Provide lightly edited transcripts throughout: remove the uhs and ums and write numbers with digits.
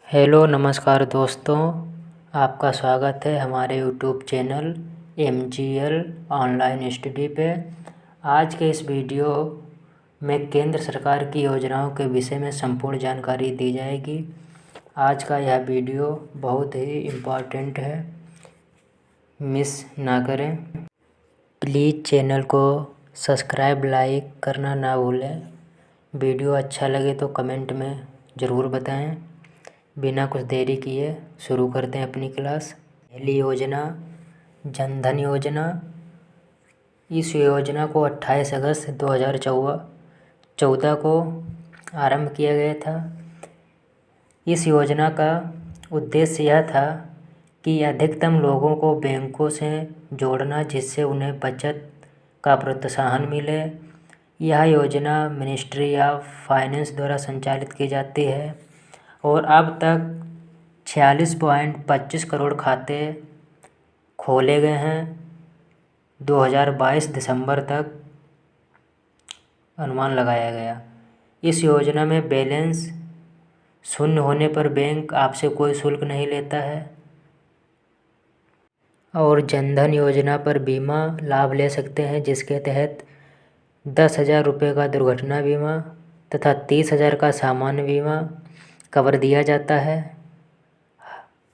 Hello नमस्कार दोस्तों, आपका स्वागत है हमारे YouTube channel MGL online study पे। आज के इस वीडियो में केंद्र सरकार की योजनाओं के विषय में संपूर्ण जानकारी दी जाएगी। आज का यह वीडियो बहुत ही इम्पोर्टेंट है, मिस ना करें। प्लीज़ चैनल को सब्सक्राइब लाइक करना ना भूलें। वीडियो अच्छा लगे तो कमेंट में ज़रूर बताएं। बिना कुछ देरी किए शुरू करते हैं अपनी क्लास। पहली योजना जन धन योजना। इस योजना को 28 अगस्त 2014 को आरंभ किया गया था। इस योजना का उद्देश्य यह था कि अधिकतम लोगों को बैंकों से जोड़ना, जिससे उन्हें बचत का प्रोत्साहन मिले। यह योजना मिनिस्ट्री ऑफ फाइनेंस द्वारा संचालित की जाती है और अब तक 46.25 करोड़ खाते खोले गए हैं। 2022 दिसंबर तक अनुमान लगाया गया। इस योजना में बैलेंस शून्य होने पर बैंक आपसे कोई शुल्क नहीं लेता है और जनधन योजना पर बीमा लाभ ले सकते हैं, जिसके तहत 10,000 रुपये का दुर्घटना बीमा तथा 30,000 का सामान्य बीमा कवर दिया जाता है।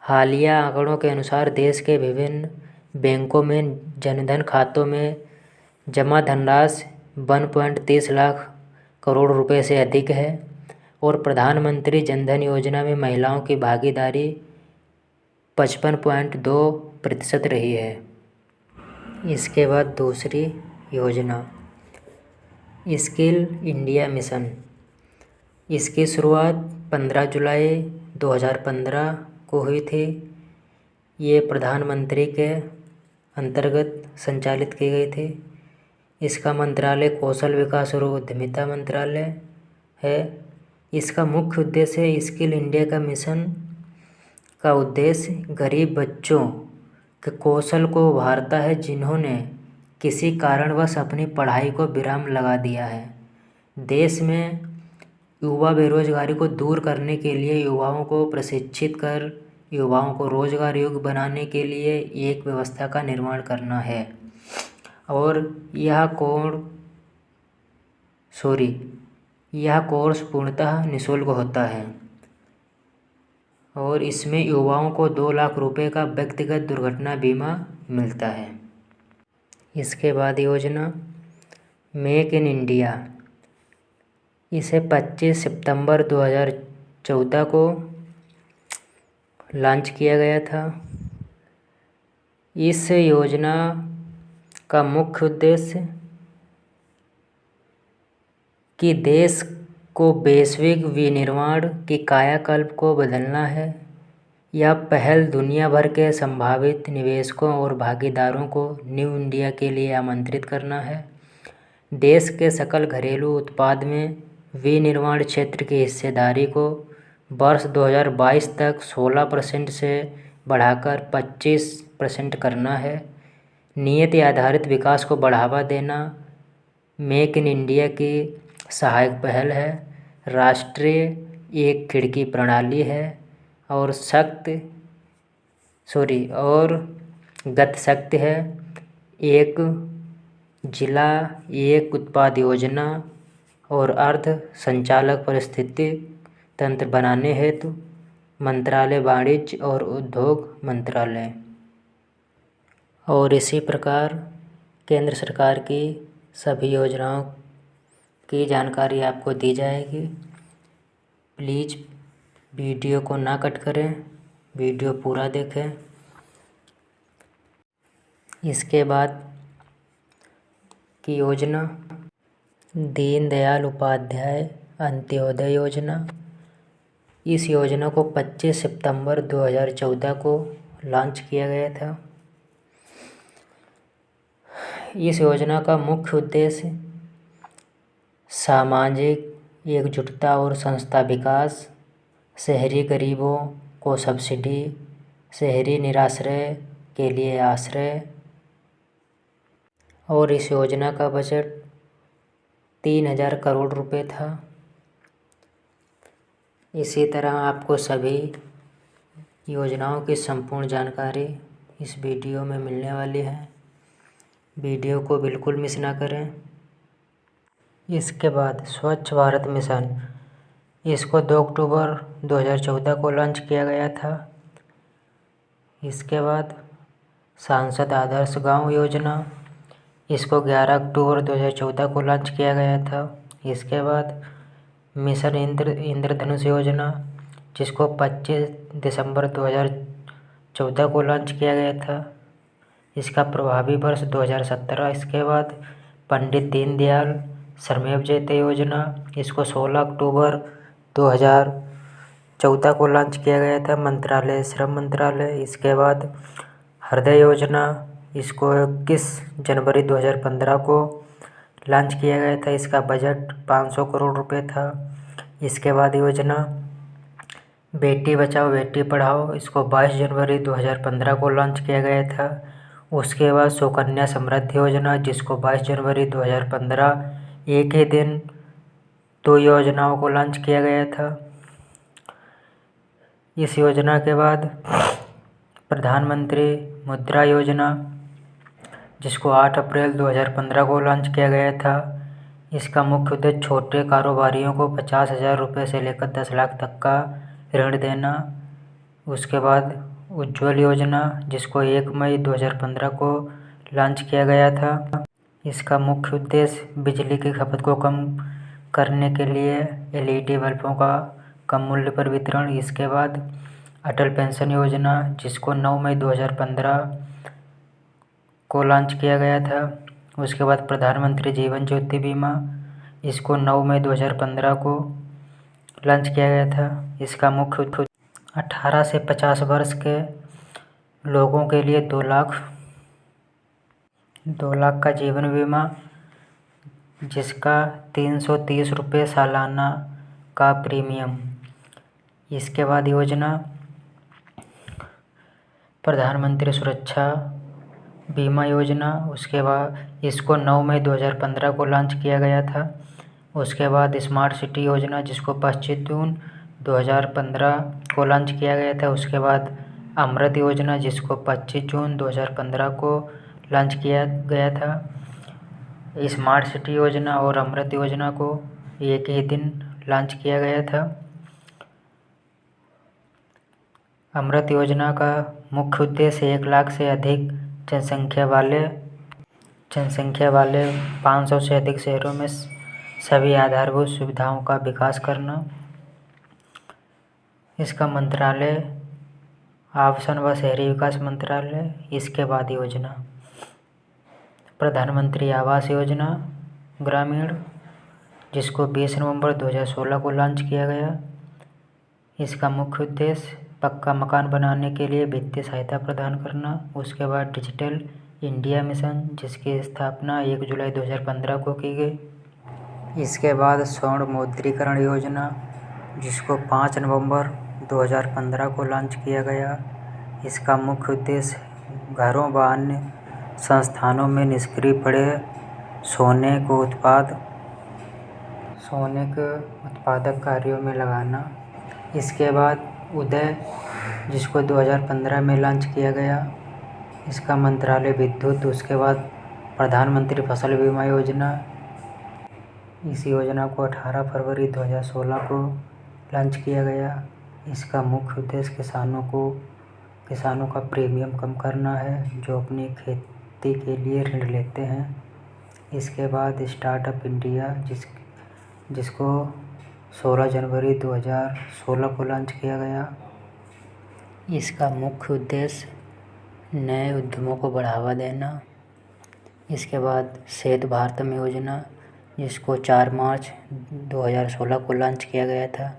हालिया आंकड़ों के अनुसार देश के विभिन्न बैंकों में जनधन खातों में जमा धनराशि 1.30 लाख करोड़ रुपए से अधिक है और प्रधानमंत्री जनधन योजना में महिलाओं की भागीदारी 55.2% रही है। इसके बाद दूसरी योजना स्किल इंडिया मिशन। इसकी शुरुआत 15 जुलाई 2015 को हुई थी। ये प्रधानमंत्री के अंतर्गत संचालित की गई थी। इसका मंत्रालय कौशल विकास और उद्यमिता मंत्रालय है। इसका मुख्य उद्देश्य स्किल इंडिया का मिशन का उद्देश्य गरीब बच्चों के कौशल को उभारता है, जिन्होंने किसी कारणवश अपनी पढ़ाई को विराम लगा दिया है। देश में युवा बेरोजगारी को दूर करने के लिए युवाओं को प्रशिक्षित कर युवाओं को रोजगार योग्य बनाने के लिए एक व्यवस्था का निर्माण करना है और यह कोर्स पूर्णतः निःशुल्क होता है और इसमें युवाओं को 2 लाख रुपए का व्यक्तिगत दुर्घटना बीमा मिलता है। इसके बाद योजना मेक इन इंडिया। इसे 25 सितंबर 2014 को लॉन्च किया गया था। इस योजना का मुख्य उद्देश्य कि देश को वैश्विक विनिर्माण की कायाकल्प को बदलना है। यह पहल दुनिया भर के संभावित निवेशकों और भागीदारों को न्यू इंडिया के लिए आमंत्रित करना है। देश के सकल घरेलू उत्पाद में विनिर्माण क्षेत्र की हिस्सेदारी को वर्ष 2022 तक 16% से बढ़ाकर 25% करना है। नीति आधारित विकास को बढ़ावा देना मेक इन इंडिया की सहायक पहल है। राष्ट्रीय एक खिड़की प्रणाली है और गति शक्ति है। एक जिला एक उत्पाद योजना और अर्ध संचालक परिस्थिति तंत्र बनाने हेतु मंत्रालय वाणिज्य और उद्योग मंत्रालय। और इसी प्रकार केंद्र सरकार की सभी योजनाओं की जानकारी आपको दी जाएगी। प्लीज़ वीडियो को ना कट करें, वीडियो पूरा देखें। इसके बाद की योजना दीनदयाल उपाध्याय अंत्योदय योजना। इस योजना को 25 सितंबर 2014 को लॉन्च किया गया था। इस योजना का मुख्य उद्देश्य सामाजिक एकजुटता और संस्था विकास, शहरी गरीबों को सब्सिडी, शहरी निराश्रय के लिए आश्रय। और इस योजना का बजट 3,000 करोड़ रुपए था। इसी तरह आपको सभी योजनाओं की संपूर्ण जानकारी इस वीडियो में मिलने वाली है। वीडियो को बिल्कुल मिस ना करें। इसके बाद स्वच्छ भारत मिशन, इसको 2 अक्टूबर 2014 को लॉन्च किया गया था। इसके बाद सांसद आदर्श गांव योजना, इसको 11 अक्टूबर 2014 को लॉन्च किया गया था। इसके बाद मिशन इंद्रधनुष योजना, जिसको 25 दिसंबर 2014 को लॉन्च किया गया था। इसका प्रभावी वर्ष 2017। इसके बाद पंडित दीनदयाल श्रमेव जयते योजना, इसको 16 अक्टूबर 2014 को लॉन्च किया गया था, मंत्रालय श्रम मंत्रालय। इसके बाद हृदय योजना, इसको 21 जनवरी 2015 को लॉन्च किया गया था। इसका बजट 500 करोड़ रुपए था। इसके बाद योजना बेटी बचाओ बेटी पढ़ाओ, इसको 22 जनवरी 2015 को लॉन्च किया गया था। उसके बाद सुकन्या समृद्धि योजना, जिसको 22 जनवरी 2015 एक ही दिन 2 योजनाओं को लॉन्च किया गया था। इस योजना के बाद प्रधानमंत्री मुद्रा योजना, जिसको 8 अप्रैल 2015 को लॉन्च किया गया था। इसका मुख्य उद्देश्य छोटे कारोबारियों को 50,000 रुपये से लेकर 10 लाख तक का ऋण देना। उसके बाद उज्ज्वल योजना, जिसको 1 मई 2015 को लॉन्च किया गया था। इसका मुख्य उद्देश्य बिजली की खपत को कम करने के लिए LED बल्बों का कम मूल्य पर वितरण। इसके बाद अटल पेंशन योजना, जिसको 9 मई 2015 को लॉन्च किया गया था। उसके बाद प्रधानमंत्री जीवन ज्योति बीमा, इसको 9 मई 2015 को लॉन्च किया गया था। इसका मुख्य उद्देश्य 18 से 50 वर्ष के लोगों के लिए 2 लाख का जीवन बीमा, जिसका 330 रुपये सालाना का प्रीमियम। इसके बाद योजना प्रधानमंत्री सुरक्षा बीमा योजना, उसके बाद इसको 9 मई 2015 को लॉन्च किया गया था। उसके बाद स्मार्ट सिटी योजना, जिसको 25 जून 2015 को लॉन्च किया गया था। उसके बाद अमृत योजना, जिसको 25 जून 2015 को लॉन्च किया गया था। स्मार्ट सिटी योजना और अमृत योजना को एक ही दिन लॉन्च किया गया था। अमृत योजना का मुख्य उद्देश्य 1 लाख से अधिक जनसंख्या वाले 500 से अधिक शहरों में सभी आधारभूत सुविधाओं का विकास करना। इसका मंत्रालय आवासन व शहरी विकास मंत्रालय। इसके बाद योजना प्रधानमंत्री आवास योजना ग्रामीण, जिसको 20 नवंबर 2016 को लॉन्च किया गया। इसका मुख्य उद्देश्य पक्का मकान बनाने के लिए वित्तीय सहायता प्रदान करना। उसके बाद डिजिटल इंडिया मिशन, जिसकी स्थापना 1 जुलाई 2015 को की गई। इसके बाद स्वर्ण मुद्रीकरण योजना, जिसको 5 नवंबर 2015 को लॉन्च किया गया। इसका मुख्य उद्देश्य घरों व अन्य संस्थानों में निष्क्रिय पड़े सोने के उत्पादक कार्यों में लगाना। इसके बाद उदय, जिसको 2015 में लॉन्च किया गया। इसका मंत्रालय विद्युत। उसके बाद प्रधानमंत्री फसल बीमा योजना, इस योजना को 18 फरवरी 2016 को लॉन्च किया गया। इसका मुख्य उद्देश्य किसानों का प्रीमियम कम करना है, जो अपनी खेती के लिए ऋण लेते हैं। इसके बाद स्टार्टअप इंडिया, जिसको 16 जनवरी 2016 को लॉन्च किया गया। इसका मुख्य उद्देश्य नए उद्यमों को बढ़ावा देना। इसके बाद श्वेत भारतम योजना, जिसको 4 मार्च 2016 को लॉन्च किया गया था।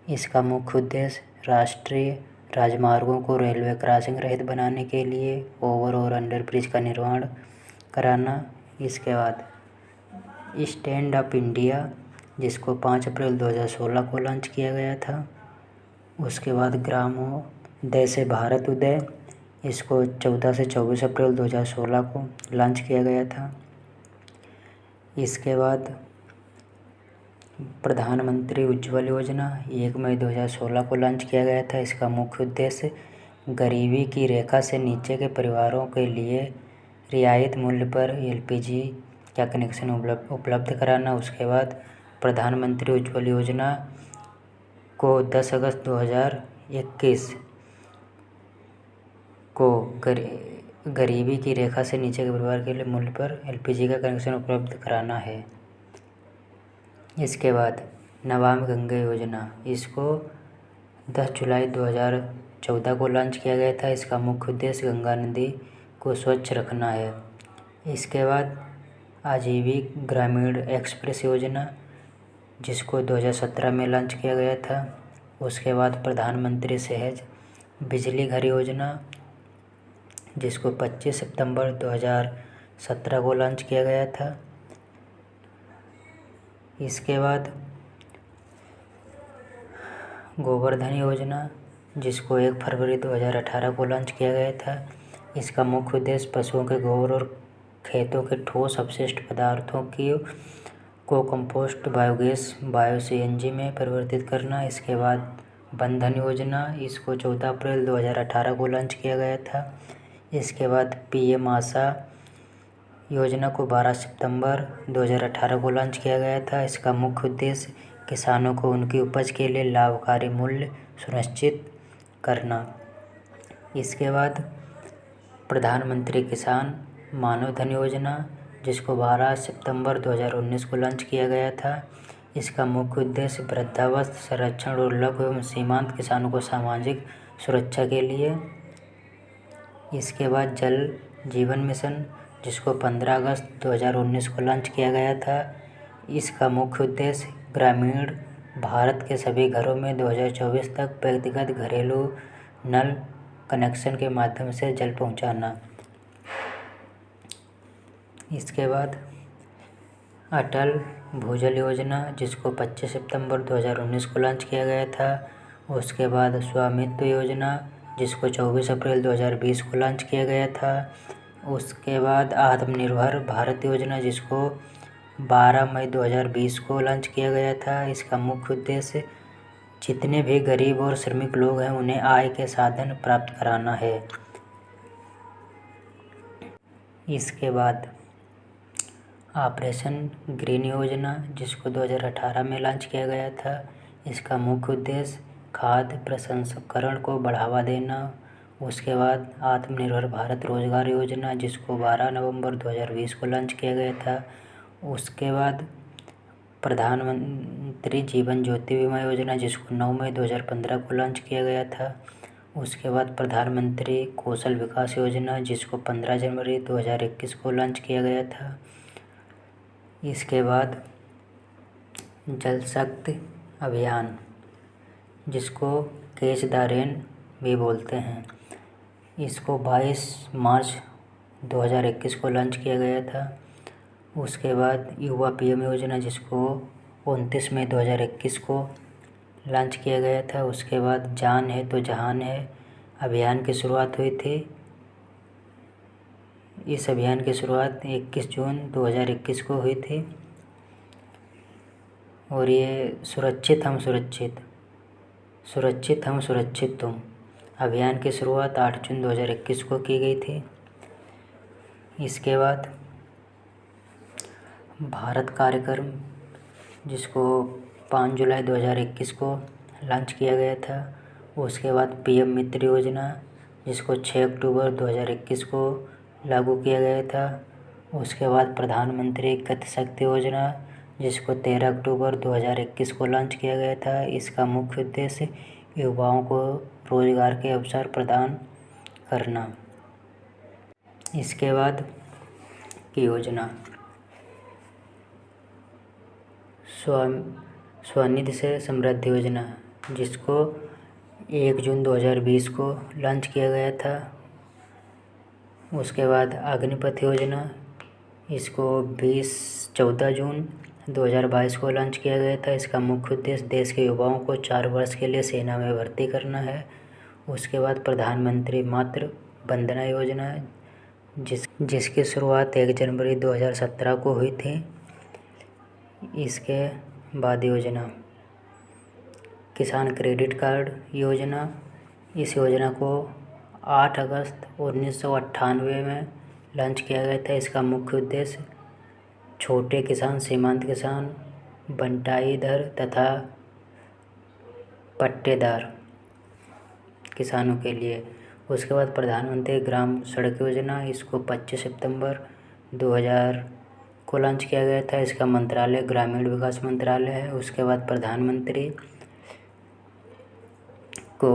इसका मुख्य उद्देश्य राष्ट्रीय राजमार्गों को रेलवे क्रॉसिंग रहित बनाने के लिए ओवर और अंडर ब्रिज का निर्माण कराना। इसके बाद स्टैंड अप इंडिया, जिसको 5 अप्रैल 2016 को लॉन्च किया गया था। उसके बाद ग्रामोदय से भारत उदय, इसको 14 से 24 अप्रैल 2016 को लॉन्च किया गया था। इसके बाद प्रधानमंत्री उज्ज्वल योजना 1 मई 2016 को लॉन्च किया गया था। इसका मुख्य उद्देश्य गरीबी की रेखा से नीचे के परिवारों के लिए रियायत मूल्य पर एलपीजी का कनेक्शन उपलब्ध कराना। उसके बाद प्रधानमंत्री उज्ज्वल योजना को 10 अगस्त 2021 को गरीबी की रेखा से नीचे के परिवार के लिए मूल्य पर एलपीजी का कनेक्शन उपलब्ध कराना है। इसके बाद नमामि गंगे योजना, इसको 10 जुलाई 2014 को लॉन्च किया गया था। इसका मुख्य उद्देश्य गंगा नदी को स्वच्छ रखना है। इसके बाद आजीविक ग्रामीण एक्सप्रेस योजना, जिसको 2017 में लॉन्च किया गया था। उसके बाद प्रधानमंत्री सहज बिजली घर योजना, जिसको 25 सितंबर 2017 को लॉन्च किया गया था। इसके बाद गोवर्धन योजना, जिसको 1 फरवरी 2018 को लॉन्च किया गया था। इसका मुख्य उद्देश्य पशुओं के गोबर और खेतों के ठोस अपशिष्ट पदार्थों को कंपोस्ट बायोगैस बायो-सीएनजी में परिवर्तित करना। इसके बाद बंधन योजना, इसको 14 अप्रैल 2018 को लॉन्च किया गया था। इसके बाद पीएम आशा योजना को 12 सितंबर 2018 को लॉन्च किया गया था। इसका मुख्य उद्देश्य किसानों को उनकी उपज के लिए लाभकारी मूल्य सुनिश्चित करना। इसके बाद प्रधानमंत्री किसान मानधन धन योजना, जिसको 12 सितंबर 2019 को लॉन्च किया गया था। इसका मुख्य उद्देश्य वृद्धावस्था संरक्षण और लघु एवं सीमांत किसानों को सामाजिक सुरक्षा के लिए। इसके बाद जल जीवन मिशन, जिसको 15 अगस्त 2019 को लॉन्च किया गया था। इसका मुख्य उद्देश्य ग्रामीण भारत के सभी घरों में 2024 तक व्यक्तिगत घरेलू नल कनेक्शन के माध्यम से जल पहुंचाना। इसके बाद अटल भूजल योजना, जिसको 25 सितंबर 2019 को लॉन्च किया गया था। उसके बाद स्वामित्व योजना, जिसको 24 अप्रैल 2020 को लॉन्च किया गया था। उसके बाद आत्मनिर्भर भारत योजना, जिसको 12 मई 2020 को लॉन्च किया गया था। इसका मुख्य उद्देश्य जितने भी गरीब और श्रमिक लोग हैं उन्हें आय के साधन प्राप्त कराना है। इसके बाद ऑपरेशन ग्रीन योजना, जिसको 2018 में लॉन्च किया गया था। इसका मुख्य उद्देश्य खाद्य प्रसंस्करण को बढ़ावा देना। उसके बाद आत्मनिर्भर भारत रोजगार योजना, जिसको 12 नवंबर 2020 को लॉन्च किया गया था। उसके बाद प्रधानमंत्री जीवन ज्योति बीमा योजना, जिसको 9 मई 2015 को लॉन्च किया गया था। उसके बाद प्रधानमंत्री कौशल विकास योजना, जिसको 15 जनवरी 2021 को लॉन्च किया गया था। इसके बाद जल शक्ति अभियान, जिसको कैच द रेन भी बोलते हैं, इसको 22 मार्च 2021 को लॉन्च किया गया था। उसके बाद युवा पीएम योजना, जिसको 29 मई 2021 को लॉन्च किया गया था। उसके बाद जान है तो जहान है अभियान की शुरुआत हुई थी। इस अभियान की शुरुआत 21 जून 2021 को हुई थी। और ये सुरक्षित हम सुरक्षित तुम अभियान की शुरुआत 8 जून 2021 को की गई थी। इसके बाद भारत कार्यक्रम, जिसको 5 जुलाई 2021 को लॉन्च किया गया था। उसके बाद पीएम मित्र योजना, जिसको 6 अक्टूबर 2021 को लागू किया गया था। उसके बाद प्रधानमंत्री गति शक्ति योजना, जिसको 13 अक्टूबर 2021 को लॉन्च किया गया था। इसका मुख्य उद्देश्य युवाओं को रोजगार के अवसर प्रदान करना। इसके बाद की योजना स्वनिधि से समृद्धि योजना, जिसको 1 जून 2020 को लॉन्च किया गया था। उसके बाद अग्निपथ योजना, इसको 14 जून 2022 को लॉन्च किया गया था। इसका मुख्य उद्देश्य देश के युवाओं को 4 वर्ष के लिए सेना में भर्ती करना है। उसके बाद प्रधानमंत्री मातृ वंदना योजना, जिसकी शुरुआत 1 जनवरी 2017 को हुई थी। इसके बाद योजना। किसान क्रेडिट कार्ड योजना, इस योजना को 8 अगस्त 1998 में लॉन्च किया गया था। इसका मुख्य उद्देश्य छोटे किसान, सीमांत किसान, बंटाईदार तथा पट्टेदार किसानों के लिए। उसके बाद प्रधानमंत्री ग्राम सड़क योजना, इसको 25 सितंबर 2000 को लॉन्च किया गया था। इसका मंत्रालय ग्रामीण विकास मंत्रालय है। उसके बाद प्रधानमंत्री को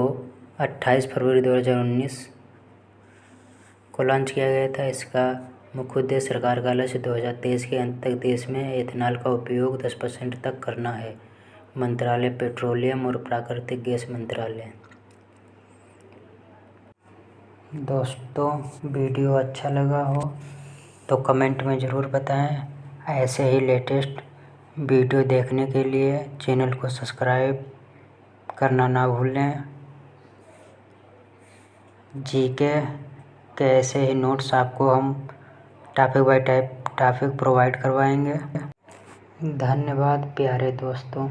28 फरवरी 2019 को लॉन्च किया गया था। इसका मुख्य उद्देश्य सरकार का लक्ष्य 2023 के अंत तक देश में एथेनॉल का उपयोग 10% तक करना है। मंत्रालय पेट्रोलियम और प्राकृतिक गैस मंत्रालय। दोस्तों, वीडियो अच्छा लगा हो तो कमेंट में ज़रूर बताएं। ऐसे ही लेटेस्ट वीडियो देखने के लिए चैनल को सब्सक्राइब करना ना भूलें। जीके के ऐसे ही नोट्स आपको हम टॉपिक बाय टॉपिक प्रोवाइड करवाएंगे। धन्यवाद प्यारे दोस्तों।